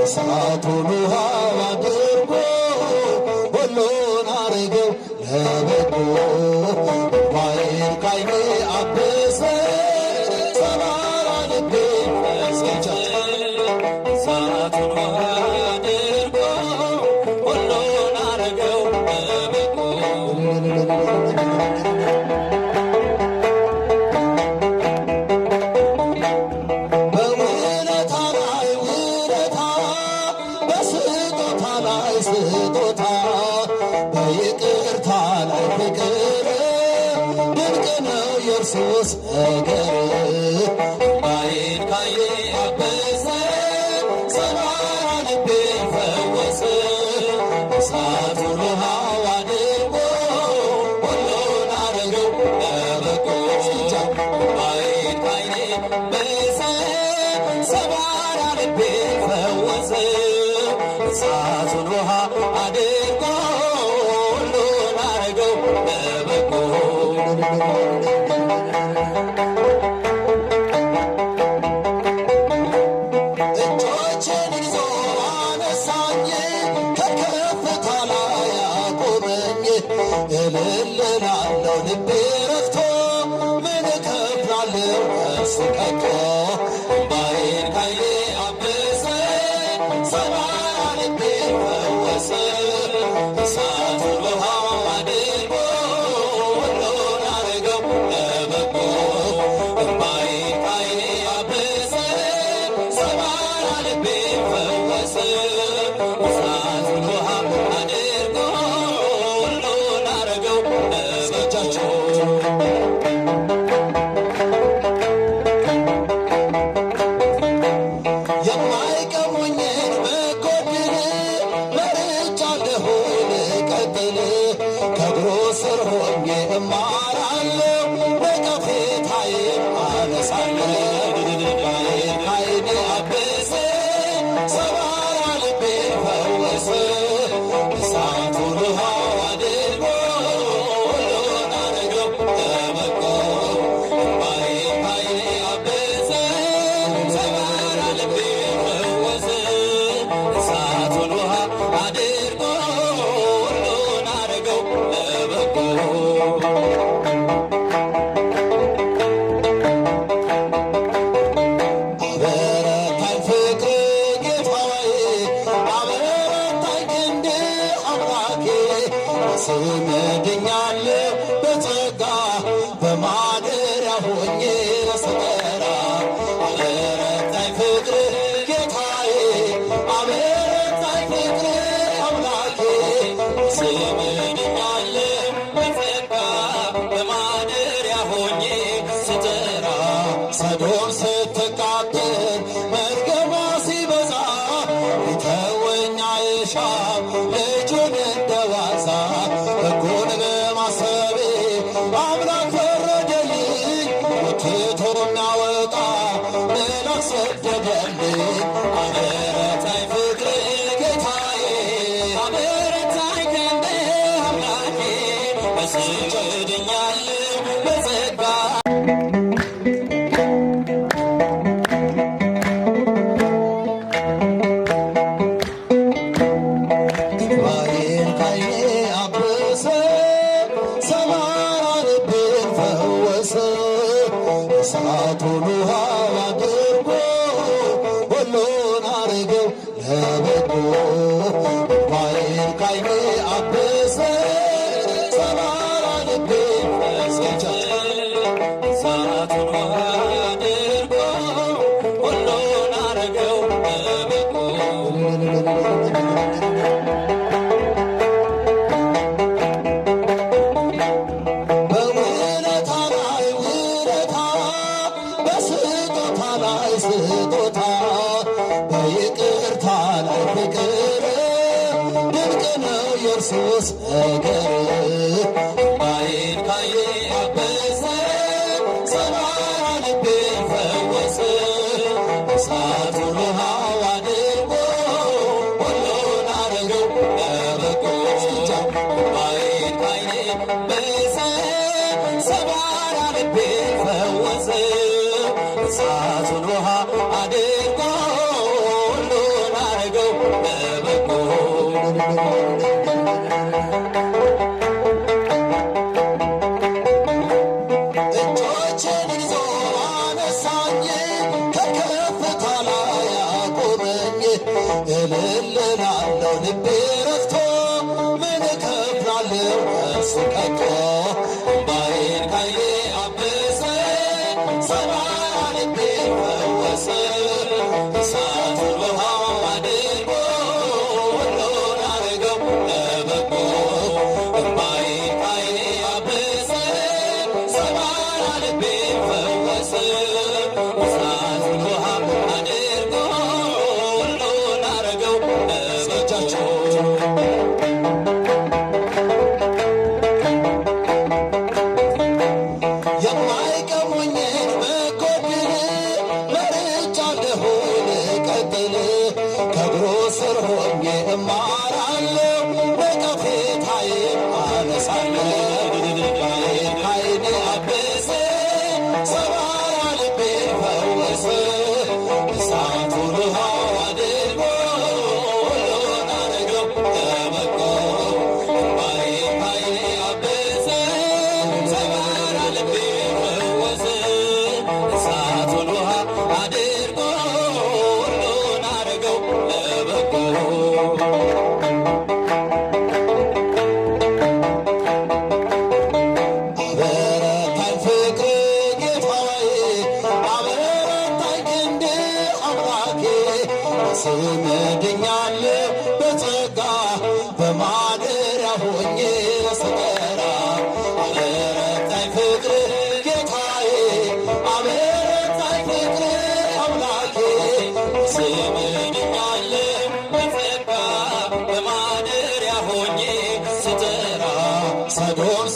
እሳቱን ውሃ አድርጎ ሁሉን አረገው ለበጎ እንባዬን ከዓይኔ አበሰ ሰባራ ልቤን ፈሰሰ እሳቱን ውሃ አድርጎ ሁሉን አረገው ለበጎ ስጦታ በይቅርታ ላይ ፍቅር ድንቅ ነው የእርሱስ ነገር እንባዬን ከዓይኔ አበሰ ሰባራ ልቤን ፈወሰ እሳቱን ውሃ አድርጎ ሁሉን አረገው ለበጎ እንባዬን ከዓይኔ አበሰ ሰባራ ልቤን ፈወሰ እሳቱን ውሃ አድርጎ ሁሉን አረገው ለበጎ እጆቼን ይዞ አነሳኝ ከከፍታ ላይ አቆመኝ እልል እላለሁ ልቤ ረክቶ ምን እከፍላለሁ እርሱ ከቶ እንባዬን ከዓይኔ አበሰ ሰባራ ልቤን ፈወሰ እሳቱን ውሃ አድርጎ ሁሉን አረገው ለበጎ እንባዬን ከዓይኔ አበሰ ሰባራ ልቤን ፈወሰ እሳቱን ውሃ አድርጎ ሁሉን አረገው ለበጎ የማይቀሙኝን መጎድን መርጫለሁ ልቀጥል ከእግሩ ስር ሆኜ እማራለሁ ነቀፌታዬን አነሳለሁ እንባዬን ከዓይኔ አበሰ ሰባራ ልቤን ፈወሰ እሳቱን ውሃ አድርጎ ሁሉን አረገው ለበጎ እንባዬን ከዓይኔ አበሰ ሰባራ ልቤን ፈወሰ እሳቱን ውሃ አድርጎ ሁሉን አረገው ለበጎ አበረታኝ ፍቅር ጌታዬ አበረታኝ ክንድ አምላኬ በስምህ ድኛለሁ በጸጋ በማደሪያ ሆኜ ስጠራ አበረታኝ ፍቅር ጌታዬ አበረታኝ ፍቅር አምላኬ በስምህ ድኛለሁ በጸጋ በማደሪያ ሆኜ ስጠራ ሰዶም ስትቃጠል መርገሟ ሲበዛ ሊተወኝ አይሻም ልጁን እንደዋዛ ሕጉን በማሰቤ አምላክ ፈረደልኝ ወትቶ የሚያወጣ መልአክ ሰደደልኝ አበረታኝ ፍቅር ጌታዬ አበረታኝ ክንድ አምላኬ በስምህ ድኛለሁ በጸጋ እንባዬን ከዓይኔ አበሰ ሰባራ ልቤን ፈወሰ እሳቱን ውሃ አድርጎ ሁሉን አረገው ለበጎ እንባዬን ከዓይኔ አበሰ ሰባራ ልቤን ፈወሰ እሳቱን ውሃ አድርጎ ሁሉን አረገው ለበጎ በውለታ ላይ ውለታ በስጦታ ላይ ስጦታ በይቅርታ ላይ ፍቅር ድንቅ ነው የእርሱስ ነገር እንባዬን ከዓይኔ አበሰ ሰባራ ልቤን ፈወሰ እሳቱን ውሃ አድርጎ እሳቱን ውሃ አድርጎ ሁሉን አረገው ለበጎ። እጆቼን ይዞ አነሳኝ ከከፍታ ላይ አቆመኝ። እልል እላለሁ ልቤ ረክቶ ምን እከፍላለሁ እሱ ቀርቶ። እምባዬን ካየ አበሰ ሰማይ ልቤ ፈወሰ። እሳቱን ውሃ አድርጎ ሁሉን አረገው ለበጎ። እምባዬን ካየ አበሰ ሰማይ ልቤ ፈወሰ። እሳቱን ውሃ አድርጎ ሁሉን አረገው ለበጎ። የማይቀሙኝን መጎድን መርጫለሁ ልቀጥል። ከእግሩ ስር ሆኜ እማራለሁ ነቀፌታዬን አነሳለሁ። እምባዬን ከዓይኔ አበሰ ሰባራ ልቤን ፈወሰ። እሳቱን ውሃ አድርጎ ሁሉን አረገው ለበጎ። እምባዬን ከዓይኔ አበሰ ሰባራ ልቤን ፈወሰ። እሳቱን ውሃ አድርጎ ሁሉን አረገው ለበጎ። አበረታኝ ፍቅር ጌታዬ አበረታኝ ክንድ አምላኬ። በስምህ ድኛለሁ በጸጋ በማደሪያ ሆኜ ስጠራ። አበረታኝ ፍቅር ጌታዬ አበረታኝ ፍቅር አምላኬ። በስምህ ድኛለሁ በጸጋ በማደሪያ ሆኜ ስጠራ። ሰዶም